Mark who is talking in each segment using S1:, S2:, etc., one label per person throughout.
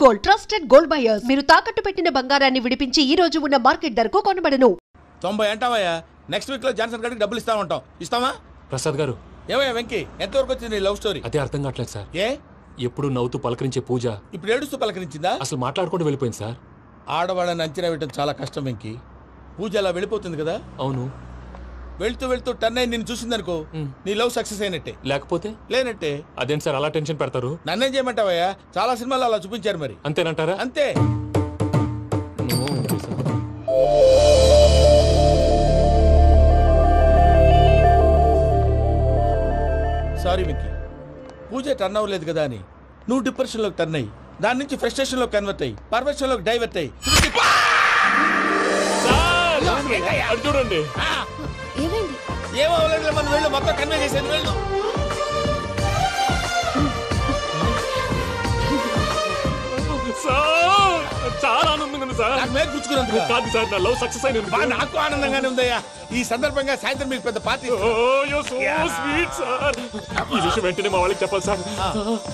S1: Gold trusted gold buyers. మీరు తాకట్టు పెట్టిన బంగారాన్ని విడిపించి ఈ రోజు ఉన్న మార్కెట్ ధరకు కొనబడను.
S2: 90 అంటావయ్యా. నెక్స్ట్ వీక్ లో జాన్సన్ గారికి డబ్బులు ఇస్తామంటాం. ఇస్తావా?
S3: ప్రసాద్ గారు,
S2: ఏమయ్యా వెంకీ, ఎంతవరకు వచ్చింది నీ లవ్ స్టోరీ?
S3: అదే అర్థం కావట్లేదు సార్.
S2: ఏ
S3: ఎప్పుడు నవ్వుతూ పలకరించే పూజ
S2: ఇప్పుడు ఏడుస్తూ పలకరించిందా?
S3: అసలు మాట్లాడుకుంటూ వెళ్ళిపోయింది సార్.
S2: ఆడవాళ్ళని అంచనా వేయడం చాలా కష్టం వెంకీ. పూజ అలా వెళ్ళిపోతుంది కదా.
S3: అవును.
S2: వెళ్తూ వెళ్తూ టర్న్ అయి నేను చూసిందనుకో, నీ లవ్ సక్సెస్ అయినట్టే.
S3: లేకపోతే
S2: లేనట్టే.
S3: అదేంటి సార్ అలా టెన్షన్ పెడతారు?
S2: నన్నేం చేయమంటావయ్యా? చాలా సినిమాలు అలా చూపించారు. మరి
S3: అంతేనంటారా?
S2: అంతే. సారీ వెంకీ, పూజ టర్న్ అవ్వలేదు కదా అని నువ్వు డిప్రెషన్ లోకి టర్న్ అయ్యి, దాని నుంచి ఫ్రస్ట్రేషన్ లో కన్వర్ట్ అయ్యి, పర్వర్షన్ లోకి డైవర్ట్ అయ్యి.
S3: చూడండి,
S2: ఏమవ్వలేదు, మనం వెళ్ళు, మొత్తం కన్వే చేసేది. వెళ్ళు.
S3: చాలా ఆనందంగా ఉంది సార్.
S2: నాకు మీద కూర్చుకున్నందుకు
S3: కాదు సార్, నా లవ్ సక్సెస్ అయినందుకు.
S2: నాకు ఆనందంగానే ఉందయ్యా. ఈ సందర్భంగా సాయంత్రం మీకు పెద్ద పార్టీ.
S3: ఈ విషయం వెంటనే మా వాళ్ళకి చెప్పాలి సార్.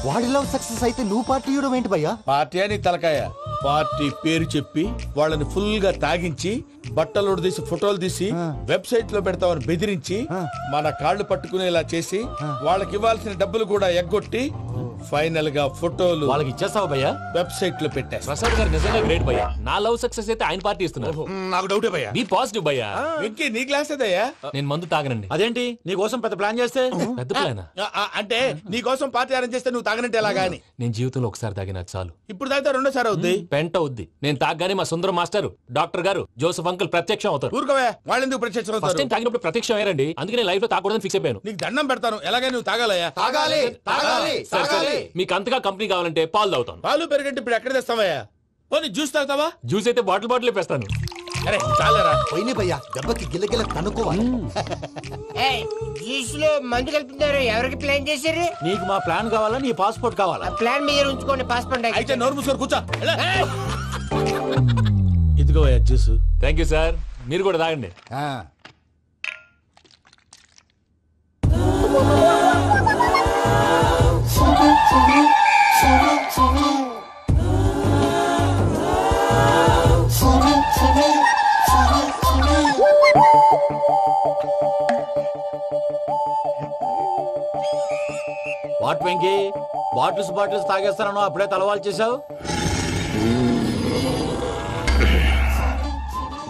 S4: వాడి లవ్ సక్సెస్ అయితే నువ్వు పార్టీ ఇవ్వడం ఏంటి భయ్యా?
S2: పార్టీ అని తలకాయ. పార్టీ పేరు చెప్పి వాళ్ళని ఫుల్ గా తాగించి, బట్టలు తీసి ఫోటోలు తీసి వెబ్సైట్ లో పెడతామని బెదిరించి, మన కాళ్ళు పట్టుకునేలా చేసి, వాళ్ళకి ఇవ్వాల్సిన డబ్బులు కూడా ఎగ్గొట్టి, ఫైనల్ గా ఫోటోలు
S3: వాళ్ళకి ఇచ్చేస్తావా భయ్యా?
S2: వెబ్సైట్ లో పెట్టా.
S3: ప్రసాద్ గారు నిజంగా గ్రేట్ భయ్యా. నా లవ్ సక్సెస్ అయితే ఆయన పార్టీ ఇస్తున్నారు.
S2: నాకు డౌటే భయ్యా.
S3: బీ పాజిటివ్ భయ్యా.
S2: వెంకీ, నీ గ్లాస్ అదయ్యా.
S3: నేను మందు తాగనండి.
S4: అదేంటి నీ కోసం పెద్ద ప్లాన్ చేస్తే?
S3: పెద్ద ప్లాన్
S2: అంటే నీ కోసం పార్టీ అరేంజ్ చేస్తే నువ్వు తాగనంటే ఎలాగా అని.
S3: నేను జీవితంలో ఒకసారి తాగినా చాలు.
S2: ఇప్పుడు తాగితే రెండోసారి అవుద్ది.
S3: పెంట అవుద్ది. నేను తాగగానే మా సుందరం మాస్టర్, డాక్టర్ గారు, జోసెఫ్ అంకుల్ ప్రత్యక్షం అవుతారు.
S2: ఊరుకోవే, వాళ్ళు ఎందుకు ప్రత్యక్షం
S3: ఫస్ట్
S2: అవుతారు?
S3: టైం తాగినప్పుడు ప్రత్యక్షం అయ్యారండి. అందుకే లైఫ్ లో తాగకూడదని ఫిక్స్ అయిపోయాను.
S2: నీకు దండం పెడతాను, ఎలాగైనా నువ్వు తాగాలయ్యా.
S4: తాగాలి తాగాలి
S3: సరే, సరే.
S4: తాగాలి.
S3: మీకు అంతగా కంపెనీ కావాలంటే పాలు తాగుతాను.
S2: పాలు పెరిగంటే ఇప్పుడు ఎక్కడ తెస్తావయ్యా? పోనీ జ్యూస్ తాగుతావా?
S3: జ్యూస్ అయితే బాటిల్ పెస్తాను.
S2: అరే చాలరా.
S4: పోయినే భయ్యా, దెబ్బకి గిల్లగిల్ల కనుక్కోవాలి.
S5: జ్యూస్ లో మందు కలుపుతున్నారు. ఎవరికి ప్లాన్ చేశారు?
S4: నీకు మా ప్లాన్ కావాలా, నీ పాస్పోర్ట్ కావాలా?
S5: ఆ ప్లాన్ మీద ఉంచుకోండి. పాస్పోర్ట్
S2: అయితే నోరు మూసుకొని కూర్చో. ఇదిగో జ్యూస్.
S3: Thank you sir. మీరు కూడా తాగండి.
S4: వాట్ వెంకీ, బాటిల్స్ తాగేస్తానో అప్పుడే తలవాలు చేసావు?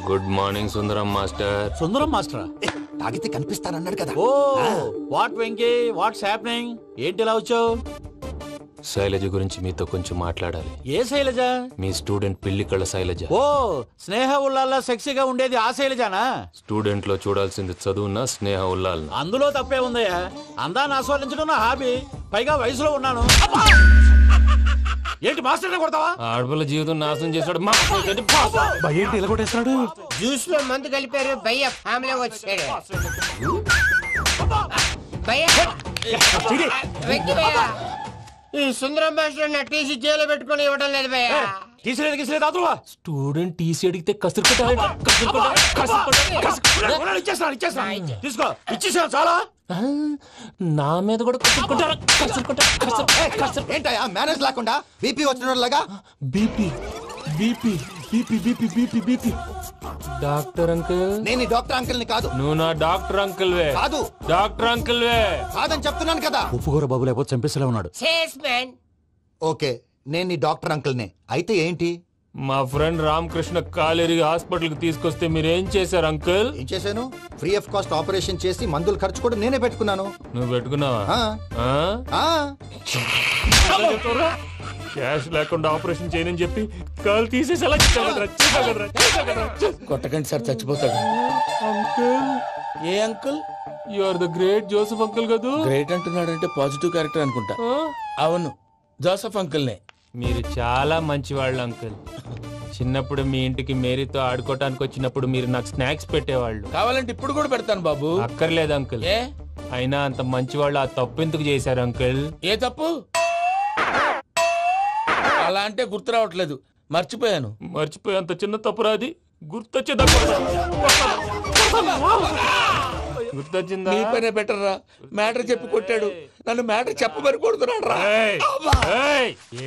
S3: Good morning Sundaram master.
S4: Sundaram మాస్టరా? తాగితే కనిపిస్తానన్నాడు కదా. Oh what Venky, what's happening? ఏంటి ఇలా వచ్చావు?
S3: శైలజ గురించి మీతో కొంచెం మాట్లాడాలి.
S4: ఏ శైలజ?
S3: మీ స్టూడెంట్ పిల్లి కళ్ళ శైలజ.
S4: ఓ స్నేహ ఉల్లాల్లో సెక్సీగా ఉండేది ఆ శైలజానా?
S3: స్టూడెంట్ లో చూడాల్సింది చదువున స్నేహ ఉల్లాల్.
S4: అందులో తప్పే ఉందయ్యా. అందాన్ని ఆస్వాదించడం నా హాబీ. పైగా వయసులో ఉన్నాను. ఏంటి మాస్టర్ కొడతావా?
S3: ఆడపిల్ల జీవితం నాశనం చేశాడు.
S5: జ్యూస్ లో మందు కలిపారు. భయ్య ఫ్యామిలీ వచ్చాడు. వెంకీ భయ్య, ఈ సుందరం మాస్టర్ నా టీసీ జైలు పెట్టుకుని ఇవ్వడం లేదు భయ్య.
S4: తీసిలేదు
S3: స్టూడెంట్ టీసీ అడిగితే
S4: తీసుకో, ఇచ్చేసాను చాలా.
S3: నా మీద కూడా
S4: ఏంటయ్యా మేనేజ్ లేకుండా బీపీ వచ్చినలాగా?
S3: BP BP BP BP BP BP. Doctor uncle,
S4: నేను డాక్టర్ అంకుల్ ని కాదు.
S3: నువ్వు నా డాక్టర్ అంకుల్ వే.
S4: కాదు
S3: డాక్టర్ అంకుల్ వే.
S4: కాదని చెప్తున్నాను కదా. ఉప్పుకూర బాబు లేకపోతే చంపేసేలా ఉన్నాడు. ఓకే, నేను డాక్టర్ అంకుల్ నే. అయితే ఏంటి?
S3: మా ఫ్రెండ్ రామకృష్ణ కాలేరికి హాస్పిటల్ కి తీసుకొస్తే మీరేం చేశారు అంకుల్?
S4: ఏం చేశాను? ఫ్రీ ఆఫ్ కాస్ట్ ఆపరేషన్ చేసి మందుల ఖర్చు కూడా నేనే పెట్టుకున్నాను.
S3: నువ్వు పెట్టుకున్నావా? క్యాష్ లేకుండా ఆపరేషన్ చేయనని చెప్పి కాల్ తీసేసి అలా
S2: కొట్టకండి సార్, చచ్చిపోతాడు.
S3: అంకుల్,
S2: ఏ uncle?
S3: You are the great Joseph uncle కదా.
S2: గ్రేట్ అంటున్నాడంటే పాజిటివ్ క్యారెక్టర్ అనుకుంటా. అవును, జోసెఫ్ అంకుల్నే.
S3: మీరు చాలా మంచివాళ్ళు అంకుల్. చిన్నప్పుడు మీ ఇంటికి మేరీతో ఆడుకోవటానికి వచ్చినప్పుడు మీరు నాకు స్నాక్స్ పెట్టేవాళ్ళు.
S2: కావాలంటే ఇప్పుడు కూడా పెడతాను బాబు.
S3: అక్కర్లేదు అంకుల్.
S2: ఏ
S3: అయినా అంత మంచివాళ్ళు ఆ తప్పు ఎందుకు చేశారు అంకుల్?
S2: ఏ తప్పు? అలా అంటే గుర్తు రావట్లేదు, మర్చిపోయాను.
S3: మర్చిపోయేంత చిన్న తప్పురాది గుర్తొచ్చే గుర్తొచ్చిందా?
S2: నీ పనే బెటర్ రా. మ్యాటర్ చెప్పి కొట్టాడు, నన్ను మ్యాటర్ చెప్పమని కొడుతున్నాడు రా.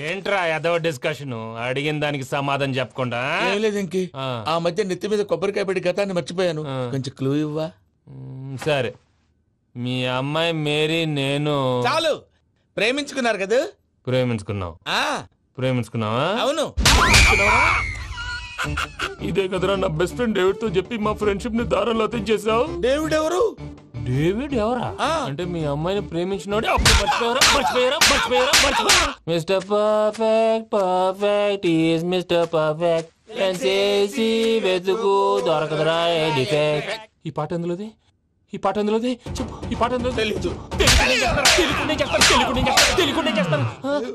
S3: ఏంట్రా ఎదవ డిస్కషన్? అడిగిన దానికి సమాధానం చెప్పకుండా.
S2: ఏం లేదు ఇంకి, ఆ మధ్య నెత్తి మీద కొబ్బరికాయ పెట్టి గతాన్ని మర్చిపోయాను. కొంచెం క్లూ ఇవ్వా?
S3: సరే, మీ అమ్మాయి మేరీ నేను
S2: చాలు. ప్రేమించుకున్నారు కదా?
S3: ప్రేమించుకున్నావు. ప్రేమించుకున్నావా?
S2: అవును.
S3: ఇదే కదరా నా బెస్ట్ ఫ్రెండ్ డేవిడ్ తో చెప్పి మా ఫ్రెండ్షిప్ ని దారంలో తెచ్చేసావు.
S2: డేవిడ్ ఎవరు?
S3: డేవిడ్ ఎవరా? అంటే మీ అమ్మాయిని ప్రేమించినోడే. Mister perfect, perfect is mister perfect. చేసి వెతుకు దొరకదురా డిఫెక్ట్. ఈ పాట ఎందులోది? ఈ పాట ఎందులోది? చెప్పు. ఈ పాట ఎందులో?
S2: తెలీదు.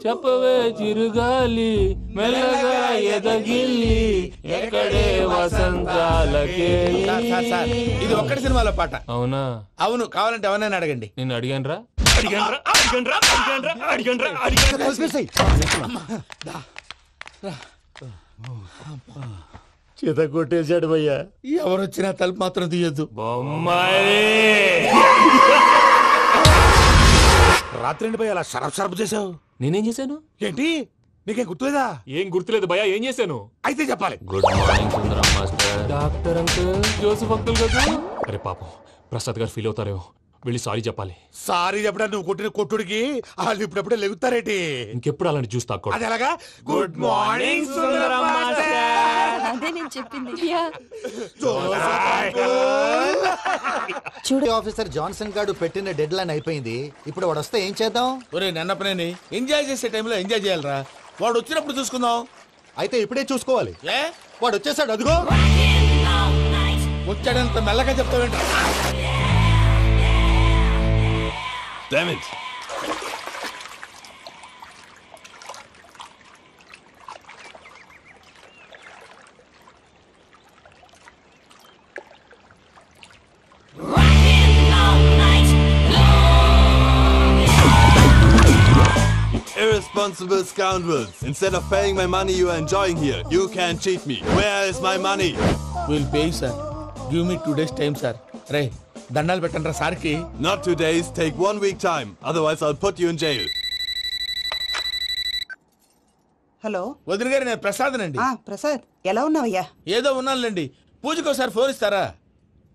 S3: చెప్పవే చిరుగాలి మెల్లగా ఎదగిల్లి ఎక్కడే వసంతాలకే.
S2: ఇది ఒక్కటి సినిమాలో పాట.
S3: అవునా?
S2: అవును. కావాలంటే ఎవరైనా అడగండి.
S3: నేను అడిగాను రా.
S4: చేత కొట్టేశాడు భయ్యా.
S2: ఎవరొచ్చినా తలుపు మాత్రం తీయొద్దు.
S3: బొమ్మాయి
S4: రాత్రి భయ్యా అలా షరఫ్ చేసావు.
S3: నేనేం చేశాను?
S4: ఏంటి నీకేం గుర్తులేదా?
S3: ఏం గుర్తులేదు భయ్యా. ఏం చేశాను?
S4: అయితే చెప్పాలి.
S3: Good morning Sundaram master. Doctor uncle, Joseph uncle కదా? అరే పాపం, ప్రసాద్ గారు ఫీల్ అవుతారేమో. వెళ్ళి సారీ చెప్పాలి.
S4: సారీ చెప్పడా? నువ్వు కొట్టిన కొట్టుడికి వాళ్ళు ఇప్పుడప్పుడే లెగుతారేటి?
S3: ఇంకెప్పుడు అలాంటి జ్యూస్ తాక్కూడదు.
S4: అది ఎలాగా? Good morning Sundaram master.
S6: అదే నేను చెప్పింది.
S4: చూడు ఆఫీసర్ జాన్సన్ గారు పెట్టిన డెడ్ లైన్ అయిపోయింది. ఇప్పుడు వాడు వస్తే ఏం చేద్దాం?
S2: ఒరే నన్నపనేని, ఎంజాయ్ చేసే టైంలో ఎంజాయ్ చేయాలరా. వాడు వచ్చినప్పుడు చూసుకుందాం.
S4: అయితే ఇప్పుడే చూసుకోవాలి.
S2: ఏ
S4: వాడు వచ్చేసాడు, అదిగో
S2: వచ్చాడంత మెల్లగా చెప్తావేంట?
S7: Damn it! Irresponsible scoundrels! Instead of paying my money you are enjoying here, you can cheat me. Where is my money?
S2: We'll pay, sir. Give me 2 days time, sir. రే దండాలు పెట్టండి రా సార్కి.
S7: Not 2 days, take 1 week time. Otherwise I'll put you in jail.
S8: Hello
S2: వదిన గారు, నేను ప్రసాదనండి.
S8: ప్రసాద్, ఎలా ఉన్నావయ్యా?
S2: ఏదో ఉన్నానులేండి. పూజకి ఒకసారి ఫోన్ ఇస్తారా?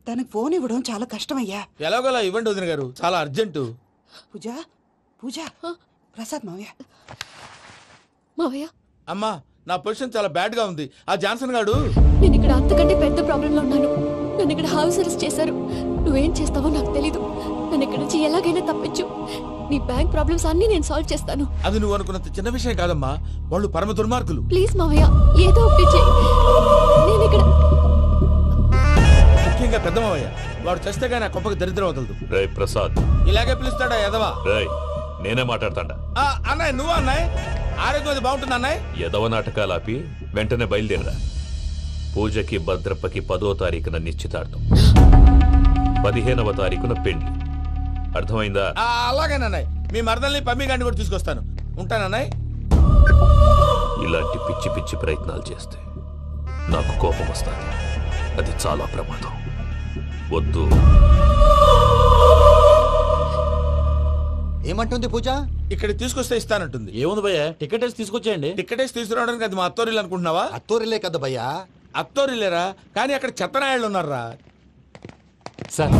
S8: తనకు ఫోన్ ఇవ్వడం చాలా కష్టమయ్యా.
S2: ఎలాగోలా ఇవ్వండి వదిన గారు, చాలా అర్జెంటు.
S8: పూజ పూజ ప్రసాద్ మావయ్య.
S6: మావయ్య,
S2: అమ్మా, నా పొజిషన్ చాలా బ్యాడ్ గా ఉంది. ఆ జాన్సన్ గాడు
S6: నేను ఇక్కడ అంతకంటే పెద్ద ప్రాబ్లం లో ఉన్నాను. నన్ను ఇక్కడ హౌస్ అరెస్ట్ చేశారు. నువ్వేం చేస్తావో నాకు తెలీదు. నన్ను ఇక్కడ నుంచి ఎలాగైనా తప్పించు. నీ బ్యాంక్ ప్రాబ్లమ్స్ అన్ని నేను సాల్వ్ చేస్తాను.
S2: అది నువ్వు అనుకున్నంత చిన్న విషయం కాదమ్మా. వాళ్ళు పరమ దుర్మార్గులు.
S6: ప్లీజ్ మావయ్య, ఏదో ఒకటి చెయ్యి. నేను ఇక్కడ
S2: ముఖ్యంగా పెద్దమావయ్య, వాడు చస్తే గానీ ఆ కొంపకి దరిద్రం వదలదు.
S7: రే ప్రసాద్,
S2: ఇలాగే పిలుస్తాడా ఎదవా?
S7: రేయ్ నేనే మాట్లాడతాడా?
S2: అన్నయ్య, నువ్వు అన్నయ్య. ఆరోగ్యం అది బాగుంటుంది అన్నయ్య.
S7: ఎదవ నాటకాలు ఆపి వెంటనే బయలుదేరరా. పూజకి భద్రప్పకి 10వ తారీఖున నిశ్చితార్థం, 15వ తారీఖున పెళ్లి. అర్థమైందా?
S2: అలాగేనన్నయ్య. మీ మరదల్ని పమ్మి గండి కూడా తీసుకొస్తాను. ఉంటానన్నయ్య.
S7: ఇలాంటి పిచ్చి పిచ్చి ప్రయత్నాలు చేస్తే నాకు కోపం వస్తుంది. అది చాలా ప్రమాదం. వద్దు.
S4: ఏమంటుంది పూజ?
S2: ఇక్కడ తీసుకొస్తే ఇస్తానంటుంది.
S4: ఏముంది భయ్యా, టికెట్ వేసి తీసుకొచ్చేయండి.
S2: టికెట్ వేసి తీసుకురావడానికి అది మా అత్తోరిల్లు అనుకుంటున్నావా?
S4: అత్తూరిలే కదా భయ్యా.
S2: అత్తోరిల్లేరా, కానీ అక్కడ చెత్తనాయాళ్ళు ఉన్నారా.
S3: సార్,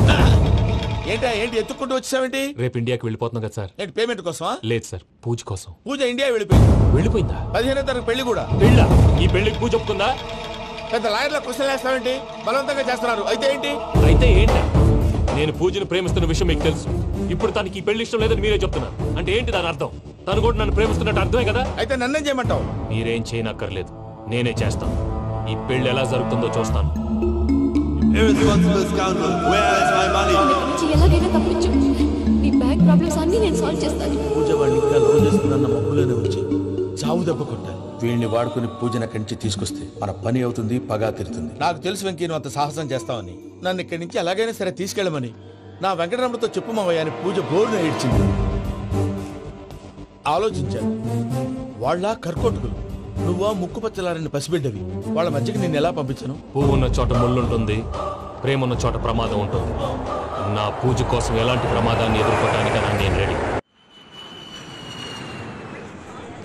S2: ఏంటి ఎత్తుక్కుంటూ వచ్చావేంటి?
S3: రేపు ఇండియాకి వెళ్ళిపోతున్నాం కదా సార్.
S2: ఏంటి పేమెంట్ కోసమా?
S3: లేదు సార్, పూజ కోసం.
S2: పూజ ఇండియా వెళ్ళిపోయింది.
S3: వెళ్ళిపోయిందా?
S2: 15వ తారీఖు పెళ్లి కూడా.
S3: పెళ్ళా? ఈ పెళ్లికి పూజ ఒప్పుకుందా?
S2: పెద్ద లాయర్ల క్వశ్చన్ వేస్తావేంటి? బలవంతంగా చేస్తున్నారు. అయితే ఏంటి?
S3: అయితే ఏంటి? నేను పూజను ప్రేమిస్తున్న విషయం మీకు తెలుసు. ఇప్పుడు తనకి ఈ పెళ్లి ఇష్టం లేదని మీరే చెప్తున్నారు. అంటే ఏంటి దాని అర్థం? తను కూడా నన్ను ప్రేమిస్తున్నట్టు అర్థమే కదా?
S2: అయితే నన్నేం చేయమంటావు?
S3: మీరేం చేయనక్కర్లేదు, నేనే చేస్తాను. ఈ పెళ్లి ఎలా జరుగుతుందో చూస్తాను.
S7: Irresponsible scoundrel, where is my money?
S6: ఇక్కడ నుంచి ఎలాగైనా తప్పించు. నీ బ్యాంక్ ప్రాబ్లమ్స్ అన్ని నేను సాల్వ్ చేస్తాను.
S2: పూజ వాడిని ఇంకా లవ్ చేస్తుందన్న మబ్బులోనే వచ్చి చావు దెబ్బ కొట్టాలి. వీళ్ళని వాడుకుని పూజన కంచి తీసుకొస్తే మన పని అవుతుంది, పగా తీరుతుంది. నాకు తెలుసు వెంకీ నువ్వు అంత సాహసం చేస్తావని. నన్ను ఇక్కడి నుంచి ఎలాగైనా సరే తీసుకెళ్ళమని నా వెంకటరమణతో చెప్పు మావయ్య అని పూజ బోరున ఏడ్చింది. ఆలోచించాను. వాళ్ళ కర్కోటకులు, నువ్వా ముక్కుపచ్చలారని పసిబిడ్డవి. వాళ్ళ మధ్యకి నేను ఎలా పంపించను?
S3: పువ్వు ఉన్న చోట ముళ్ళుంటుంది, ప్రేమ ఉన్న చోట ప్రమాదం ఉంటుంది. నా పూజ కోసం ఎలాంటి ప్రమాదాన్ని ఎదుర్కోవడానికైనా నేను రెడీ.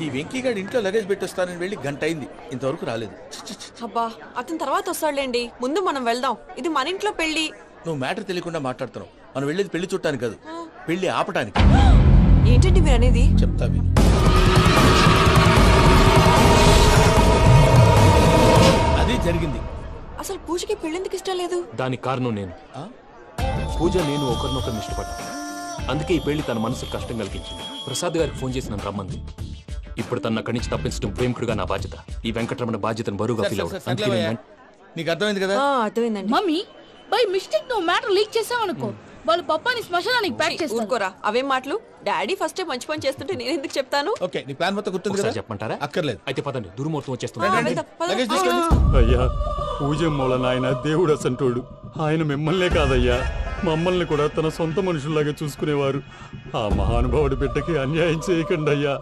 S2: ఈ వెంకీగాడు ఇంట్లో లగేజ్ పెట్టొస్తానని వెళ్ళి గంట అయింది, ఇంతవరకు రాలేదు.
S9: అబ్బా అతని తర్వాత వస్తాడులేండి, ముందు మనం వెళ్దాం. ఇది మన ఇంట్లో పెళ్లి.
S2: నువ్వు మ్యాటర్ తెలియకుండా మాట్లాడుతున్నావు. మనం వెళ్ళేది పెళ్లి చుట్టానికి కాదు, పెళ్లి ఆపటానికి.
S9: ఏంటండి మీరు అనేది?
S2: చెప్తా విను. అది జరిగింది.
S9: అసలు పూజకి పెళ్ళెందుకు ఇష్టం లేదు?
S3: దానికి కారణం నేను. పూజ నేను ఒకరినొకరిని ఇష్టపడ్డా. అందుకే ఈ పెళ్లి తన మనసుకు కష్టం కలిగించింది. ప్రసాద్ గారికి ఫోన్ చేసి నన్ను రమ్మంది. ఇప్పుడు తన అక్కడి నుంచి తప్పించడం ప్రేమికుడుగా నా బాధ్యత. ఈ వెంకటరమణ బాధ్యతను బరువుగా ఫీల్ అవుతుంది.
S2: నీకు అర్థమైంది కదా?
S9: అర్థమైందండి.
S10: మమ్మీ బై మిస్టేక్ నువ్వు మ్యాటర్ లీక్ చేసావనుకో, వాళ్ళు పప్పాని శ్మశానానికి ప్యాక్ చేస్తారు.
S9: ఊరుకోరా, అవేం మాటలు? డాడీ ఫస్ట్ మంచి పని చేస్తుంటే నేను ఎందుకు చెప్తాను?
S2: ఓకే, నీ ప్లాన్ మొత్తం గుర్తుంది కదా?
S3: చెప్పమంటారా?
S2: అక్కర్లేదు.
S3: అయితే పదండి, దుర్ముహూర్తం వచ్చేస్తుంది.
S2: లగేజ్ తీసుకెళ్ళి.
S11: అయ్యా పూజ మూలన ఆయన దేవుడు అసంటోడు. ఆయన మిమ్మల్నే కాదయ్యా, మమ్మల్ని కూడా తన సొంత మనుషుల్లాగా చూసుకునేవారు. ఆ మహానుభావుడి బిడ్డకి అన్యాయం చేయకండి అయ్యా.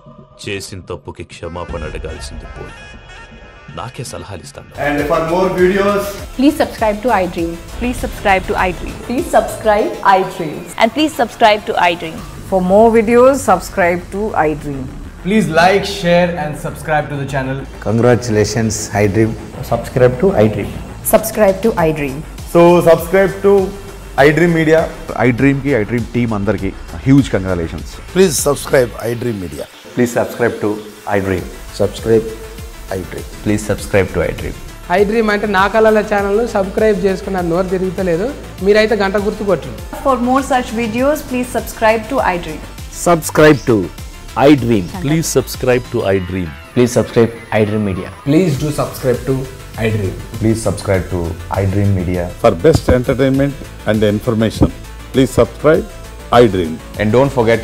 S7: చేసిన తప్పుకి క్షమాపణ అడగాల్సింది పోయి నాకే సలహాలు ఇస్తాను.
S12: And for more videos,
S10: Please subscribe to iDream.
S13: Please subscribe to iDream.
S10: Please subscribe iDream.
S13: And please subscribe to iDream.
S10: For more videos, subscribe to iDream.
S12: please like, share and subscribe to the channel.
S4: Congratulations iDream.
S12: Subscribe to iDream.
S10: Subscribe to iDream.
S12: So subscribe to iDream Media.
S11: iDream కి iDream team అందరికి huge congratulations.
S4: Please subscribe iDream media.
S12: Please subscribe to iDream.
S4: Subscribe iDream.
S12: Please subscribe to iDream.
S10: iDream అంటే నా కళల channel subscribe చేసుకున్న నోరు తిరుగుతలేదు, మీరైతే గంట గుర్తు కొట్టండి.
S13: For more such videos, please subscribe to iDream.
S12: Subscribe to iDream.
S7: Please subscribe to iDream.
S12: Please subscribe iDream Media. Please do subscribe to iDream.
S11: Please subscribe to iDream Media.
S14: For best entertainment and information, please subscribe iDream.
S12: And don't forget